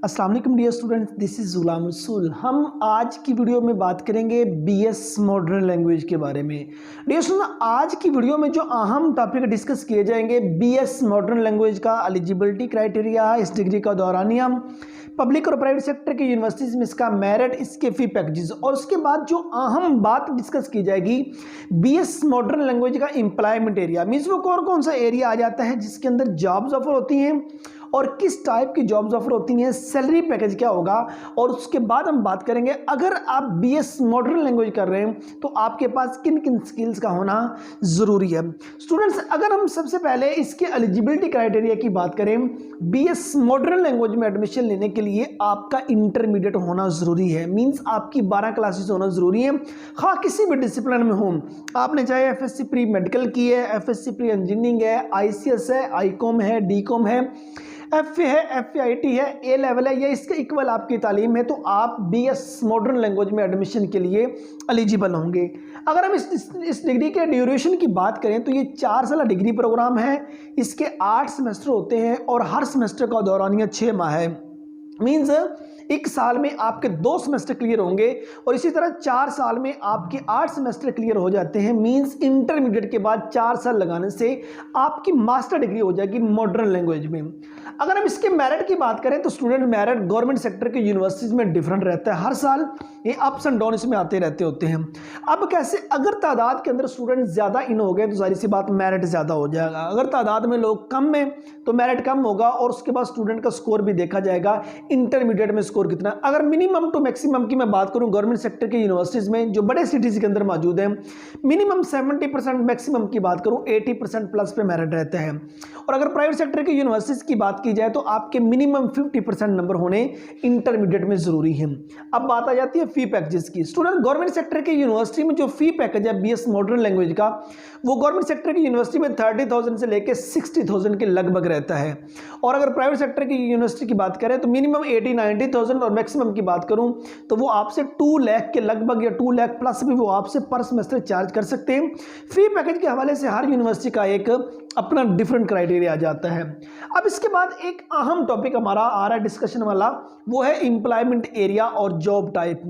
अस्सलाम वालेकुम dear students, this is Ghulam Rasool. हम आज की वीडियो में बात करेंगे बीएस मॉडर्न लैंग्वेज के बारे में। डियर स्टूडेंट्स, आज की वीडियो में जो अहम टॉपिक डिस्कस किए जाएंगे, बीएस मॉडर्न लैंग्वेज का एलिजिबिलिटी क्राइटेरिया, इस डिग्री का दौरानिया, पब्लिक और प्राइवेट सेक्टर की यूनिवर्सिटीज़ में इसका मेरिट, इसके फी पैकेजेस, और उसके बाद जो अहम बात डिस्कस की जाएगी बीएस मॉडर्न लैंग्वेज का एम्प्लॉयमेंट एरिया, मीन्स वो कौन कौन सा एरिया आ जाता है जिसके अंदर जॉब्स ऑफर होती हैं और किस टाइप की जॉब्स ऑफर होती हैं, सैलरी पैकेज क्या होगा। और उसके बाद हम बात करेंगे अगर आप बीएस मॉडर्न लैंग्वेज कर रहे हैं तो आपके पास किन किन स्किल्स का होना ज़रूरी है। स्टूडेंट्स, अगर हम सबसे पहले इसके एलिजिबिलिटी क्राइटेरिया की बात करें, बीएस मॉडर्न लैंग्वेज में एडमिशन लेने के लिए आपका इंटरमीडिएट होना ज़रूरी है, मीन्स आपकी 12 क्लासेस होना ज़रूरी है, हाँ किसी भी डिसिप्लिन में हो। आपने चाहे एफएससी प्री मेडिकल की है, एफएससी प्री इंजीनियरिंग है, आईसीएस है, आईकॉम है, डीकॉम है, एफए है, एफआईटी है, ए लेवल है या इसके इक्वल आपकी तालीम है, तो आप बीएस मॉडर्न लैंग्वेज में एडमिशन के लिए एलिजिबल होंगे। अगर हम इस डिग्री के ड्यूरेशन की बात करें तो ये 4 साल डिग्री प्रोग्राम है, इसके 8 सेमेस्टर होते हैं और हर सेमेस्टर का दौरानिया 6 माह है, मीन्स एक साल में आपके 2 सेमेस्टर क्लियर होंगे और इसी तरह 4 साल में आपके 8 सेमेस्टर क्लियर हो जाते हैं, मींस इंटरमीडिएट के बाद 4 साल लगाने से आपकी मास्टर डिग्री हो जाएगी मॉडर्न लैंग्वेज में। अगर हम इसके मेरिट की बात करें तो स्टूडेंट मेरिट गवर्नमेंट सेक्टर के यूनिवर्सिटीज़ में डिफरेंट रहता है, हर साल ये अप्स एंड डाउन इसमें आते रहते होते हैं। अब कैसे, अगर तादाद के अंदर स्टूडेंट ज़्यादा इन हो गए तो जाहिर सी बात मेरिट ज़्यादा हो जाएगा, अगर तादाद में लोग कम है तो मेरिट कम होगा और उसके बाद स्टूडेंट का स्कोर भी देखा जाएगा, इंटरमीडिएट में स्कोर कितना। अगर मिनिमम टू मैक्सिमम की मैं बात करूं गवर्नमेंट सेक्टर के यूनिवर्सिटीज़ में जो बड़े सिटीज़ के अंदर मौजूद हैं, मिनिमम 70%, मैक्सिमम की बात करूं 80% प्लस पे मेरिट रहता है। और अगर प्राइवेट सेक्टर की यूनिवर्सिटीज़ की बात की जाए तो आपके मिनिमम 50% नंबर होने इंटरमीडिएट में ज़रूरी है। अब बात आ जाती है फी पैकेजेस की। स्टूडेंट, गवर्नमेंट सेक्टर के यूनिवर्सिटी में जो फी पैकेज है बीएस मॉडर्न लैंग्वेज का, वो गवर्नमेंट सेक्टर की यूनिवर्सिटी में 30,000 से लेकर 60,000 के लगभग रहता है। और अगर प्राइवेट सेक्टर की यूनिवर्सिटी की बात करें तो मिनिमम 80-90,000 और मैक्सिमम की बात करूं तो वो आपसे 2 लाख के लगभग या 2 लाख प्लस भी वो आपसे पर सेमेस्टर चार्ज कर सकते हैं। फी पैकेज के हवाले से हर यूनिवर्सिटी का एक अपना डिफरेंट क्राइटेरिया आ जाता है। अब इसके बाद एक अहम टॉपिक हमारा आ रहा है डिस्कशन वाला, वो है एम्प्लॉयमेंट एरिया और जॉब टाइप।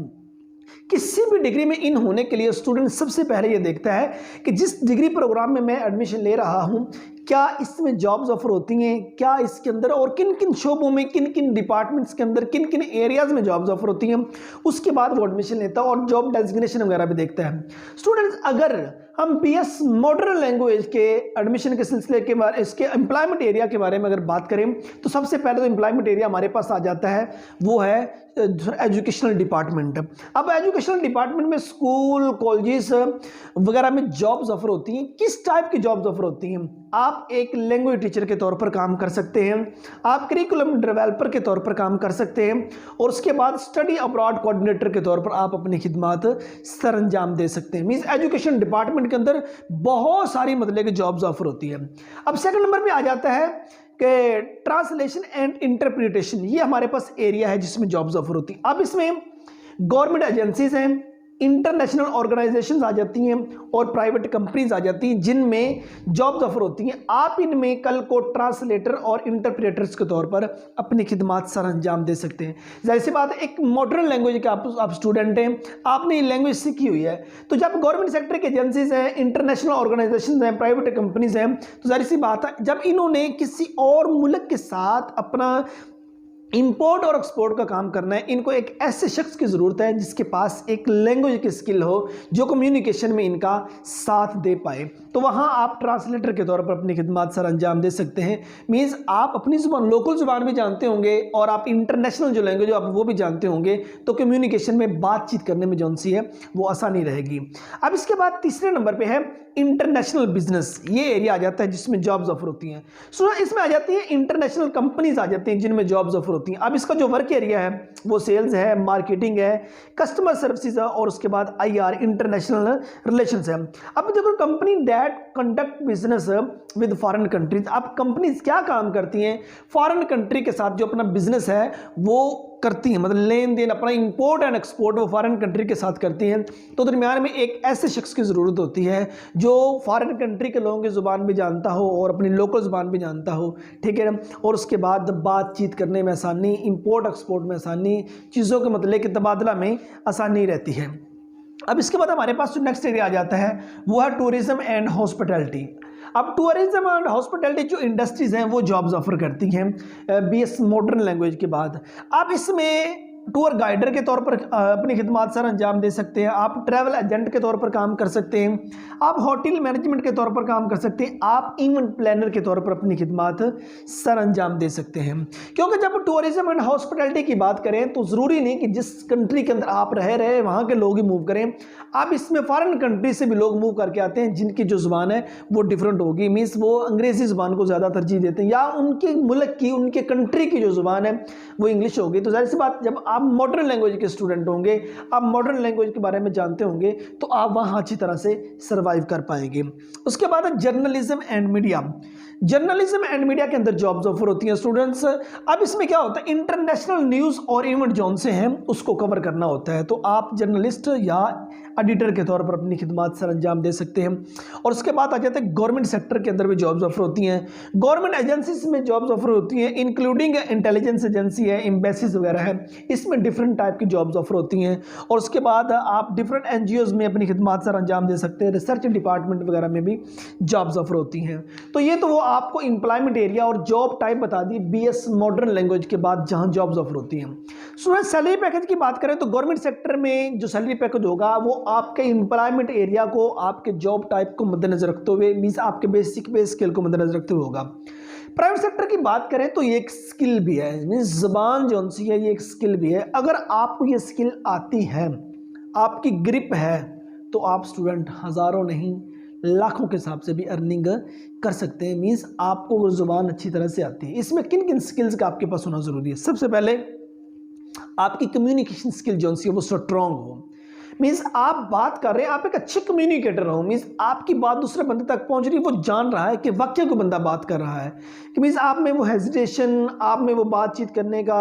किसी भी डिग्री में इन होने के लिए स्टूडेंट सबसे पहले ये देखता है कि जिस डिग्री प्रोग्राम में मैं एडमिशन ले रहा हूं क्या इसमें जॉब्स ऑफर होती हैं, क्या इसके अंदर और किन किन शोबों में, किन किन डिपार्टमेंट्स के अंदर, किन किन एरियाज में जॉब्स ऑफर होती हैं, उसके बाद वो एडमिशन लेता है और जॉब डेजिग्नेशन वगैरह भी देखता है। स्टूडेंट्स, अगर हम बीएस मॉडर्न लैंग्वेज के एडमिशन के सिलसिले के बारे, इसके एम्प्लॉयमेंट एरिया के बारे में अगर बात करें तो सबसे पहले तो एम्प्लॉयमेंट एरिया हमारे पास आ जाता है, वो है एजुकेशनल डिपार्टमेंट। अब एजुकेशनल डिपार्टमेंट में स्कूल, कॉलेजेस वगैरह में जॉब्स ऑफर होती हैं। किस टाइप की जॉब्स ऑफर होती हैं? आप एक लैंग्वेज टीचर के तौर पर काम कर सकते हैं, आप करिकुलम डेवलपर के तौर पर काम कर सकते हैं और उसके बाद स्टडी अब्रॉड कोऑर्डिनेटर के तौर पर आप अपनी खिदमात सर अंजाम दे सकते हैं। मीन्स एजुकेशन डिपार्टमेंट के अंदर बहुत सारी मतलब की जॉब्स ऑफर होती है। अब सेकंड नंबर पे आ जाता है कि ट्रांसलेशन एंड इंटरप्रिटेशन, ये हमारे पास एरिया है जिसमें जॉब्स ऑफर होती है। अब इसमें गवर्नमेंट एजेंसीज हैं, इंटरनेशनल ऑर्गेनाइजेशंस आ जाती हैं और प्राइवेट कंपनीज आ जाती हैं जिनमें जॉब्स ऑफर होती हैं। आप इनमें कल को ट्रांसलेटर और इंटरप्रेटर्स के तौर पर अपनी खिदमात सर अंजाम दे सकते हैं। जाहिर सी बात है, एक मॉडर्न लैंग्वेज के आप स्टूडेंट हैं, आपने ये लैंग्वेज सीखी हुई है, तो जब गवर्नमेंट सेक्टर की एजेंसीज हैं, इंटरनेशनल ऑर्गेनाइजेशन हैं, प्राइवेट कंपनीज हैं, तो जाहिर सी बात है जब इन्होंने किसी और मुल्क के साथ अपना इंपोर्ट और एक्सपोर्ट का काम करना है, इनको एक ऐसे शख्स की ज़रूरत है जिसके पास एक लैंग्वेज की स्किल हो, जो कम्युनिकेशन में इनका साथ दे पाए। तो वहाँ आप ट्रांसलेटर के तौर पर अपनी खिदमत सर अंजाम दे सकते हैं। मीन्स आप अपनी ज़ुबान, लोकल ज़ुबान भी जानते होंगे और आप इंटरनेशनल जो लैंग्वेज आप वो भी जानते होंगे, तो कम्युनिकेशन में बातचीत करने में जो सी है वो आसानी रहेगी। अब इसके बाद तीसरे नंबर पर है इंटरनेशनल बिजनेस, ये एरिया आ जाता है जिसमें जॉब्स ऑफर होती हैं। सो इसमें आ जाती है इंटरनेशनल कंपनीज आ जाती हैं जिनमें जॉब्स ऑफर होती हैं। अब इसका जो वर्क एरिया है वो सेल्स है, मार्केटिंग है, कस्टमर सर्विसेज है और उसके बाद आईआर इंटरनेशनल रिलेशंस है। अब देखो, company that conduct business with foreign countries. अब कंपनीज क्या काम करती हैं, फॉरेन कंट्री के साथ जो अपना बिजनेस है वो करती हैं, मतलब लेन देन अपना इंपोर्ट एंड एक्सपोर्ट वो फॉरेन कंट्री के साथ करती हैं, तो दरमियान में एक ऐसे शख्स की ज़रूरत होती है जो फॉरेन कंट्री के लोगों की ज़ुबान भी जानता हो और अपनी लोकल ज़ुबान भी जानता हो, ठीक है ना। और उसके बाद बातचीत करने में आसानी, इंपोर्ट एक्सपोर्ट में आसानी, चीज़ों के मतलब के तबादला में आसानी रहती है। अब इसके बाद हमारे पास जो नेक्स्ट एरिया आ जाता है वो है टूरिज्म एंड हॉस्पिटैलिटी। अब टूरिज्म एंड हॉस्पिटैलिटी जो इंडस्ट्रीज़ हैं वो जॉब्स ऑफर करती हैं बीएस मॉडर्न लैंग्वेज के बाद। आप इसमें टूर गाइडर के तौर पर अपनी खिदमात सर अंजाम दे सकते हैं, आप ट्रैवल एजेंट के तौर पर काम कर सकते हैं, आप होटल मैनेजमेंट के तौर पर काम कर सकते हैं, आप इवेंट प्लानर के तौर पर अपनी खिदमात सर अंजाम दे सकते हैं। क्योंकि जब टूरिज्म एंड हॉस्पिटैलिटी की बात करें तो ज़रूरी नहीं कि जिस कंट्री के अंदर आप रह रहे हैं वहाँ के लोग ही मूव करें, आप इसमें फॉरेन कंट्री से भी लोग मूव करके आते हैं जिनकी जो ज़ुबान है वो डिफरेंट होगी, मीन्स वो अंग्रेज़ी ज़ुबान को ज़्यादा तरजीह देते हैं या उनके मुल्क की, उनके कंट्री की जो ज़ुबान है वो इंग्लिश होगी। तो जाहिर सी बात, जब आप मॉडर्न लैंग्वेज के स्टूडेंट होंगे, आप मॉडर्न लैंग्वेज के बारे में जानते होंगे, तो आप वहाँ अच्छी तरह से सर्वाइव कर पाएंगे। उसके बाद है journalism and media. Journalism and media के अंदर जॉब्स ऑफर होती हैं स्टूडेंट्स। अब इसमें क्या होता है, इंटरनेशनल न्यूज़ और इवेंट जोन से हैं उसको कवर करना होता है, तो आप जर्नलिस्ट या एडिटर के तौर पर अपनी खिदमात सर अंजाम दे सकते हैं। और उसके बाद आ जाते हैं गवर्नमेंट सेक्टर के अंदर भी जॉब्स ऑफर होती हैं, गवर्नमेंट एजेंसीज में जॉब्स ऑफर होती हैं, इंक्लूडिंग इंटेलिजेंस एजेंसी है, एम्बेसीज वगैरह है, इसमें डिफरेंट टाइप की जॉब्स ऑफर होती हैं। और उसके बाद आप डिफरेंट एनजीओज में अपनी खिदमात सर अंजाम दे सकते हैं, रिसर्च डिपार्टमेंट वगैरह में भी जॉब्स ऑफर होती हैं। तो ये तो वो आपको एम्प्लॉयमेंट एरिया और जॉब टाइप बता दी बीएस मॉडर्न लैंग्वेज के बाद जहाँ जॉब्स ऑफर होती हैं। स्टूडेंट सैलरी पैकेज की बात करें तो गवर्नमेंट सेक्टर में जो सैलरी पैकेज होगा वो आपके एम्प्लॉयमेंट एरिया को, आपके जॉब टाइप को मद्देनजर रखते हुए, मीन्स आपके बेसिक पे स्किल को मद्देनजर रखते हुए होगा। प्राइवेट सेक्टर की बात करें तो ये एक स्किल भी है, मीन्स ज़बान जो सी है ये एक स्किल भी है। अगर आपको ये स्किल आती है, आपकी ग्रिप है, तो आप स्टूडेंट हज़ारों नहीं लाखों के हिसाब से भी अर्निंग कर सकते हैं। मीन्स आपको वो ज़ुबान अच्छी तरह से आती है। इसमें किन किन स्किल्स का आपके पास होना ज़रूरी है? सबसे पहले आपकी कम्युनिकेशन स्किल जो सी है वो स्ट्रॉन्ग हो, मीन्स आप बात कर रहे हैं, आप एक अच्छे कम्युनिकेटर हो, मीन्स आपकी बात दूसरे बंदे तक पहुंच रही है, वो जान रहा है कि वाकई कोई बंदा बात कर रहा है, कि मीन्स आप में वो हेजिटेशन, आप में वो बातचीत करने का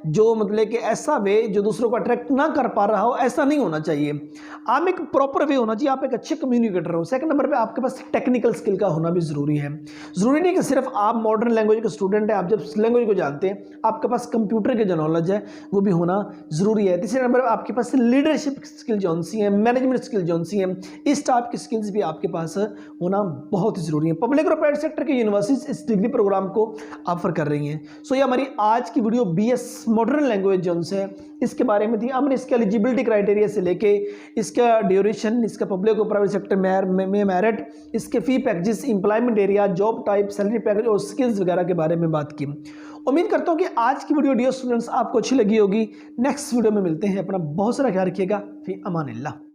जो मतलब कि ऐसा वे जो दूसरों को अट्रैक्ट ना कर पा रहा हो, ऐसा नहीं होना चाहिए। आप एक प्रॉपर वे होना चाहिए, आप एक अच्छे कम्युनिकेटर हो। सेकंड नंबर पे आपके पास टेक्निकल स्किल का होना भी ज़रूरी है। ज़रूरी नहीं कि सिर्फ आप मॉडर्न लैंग्वेज के स्टूडेंट हैं, आप जब लैंग्वेज को जानते हैं आपके पास कंप्यूटर के जो नॉलेज है वो भी होना ज़रूरी है। तीसरे नंबर पर आपके पास लीडरशिप स्किल जौन सी है, मैनेजमेंट स्किल जौन सी है, इस टाइप की स्किल्स भी आपके पास होना बहुत ही ज़रूरी है। पब्लिक और प्राइवेट सेक्टर की यूनिवर्सिटीज इस डिग्री प्रोग्राम को ऑफर कर रही हैं। सो ये हमारी आज की वीडियो बीएस मॉडर्न लैंग्वेज जौन से है इसके बारे में थी। हमने इसके एलिजिबिलिटी क्राइटेरिया से लेके इसका ड्यूरेशन, इसका पब्लिक और प्राइवेट सेक्टर में मेरिट, इसके fee packages, employment area, job type, salary package और स्किल्स वगैरह के बारे में बात की। उम्मीद करता हूँ कि आज की वीडियो डियर स्टूडेंट्स आपको अच्छी लगी होगी। नेक्स्ट वीडियो में मिलते हैं। अपना बहुत सारा ख्याल रखिएगा। फी अमानिल्लाह।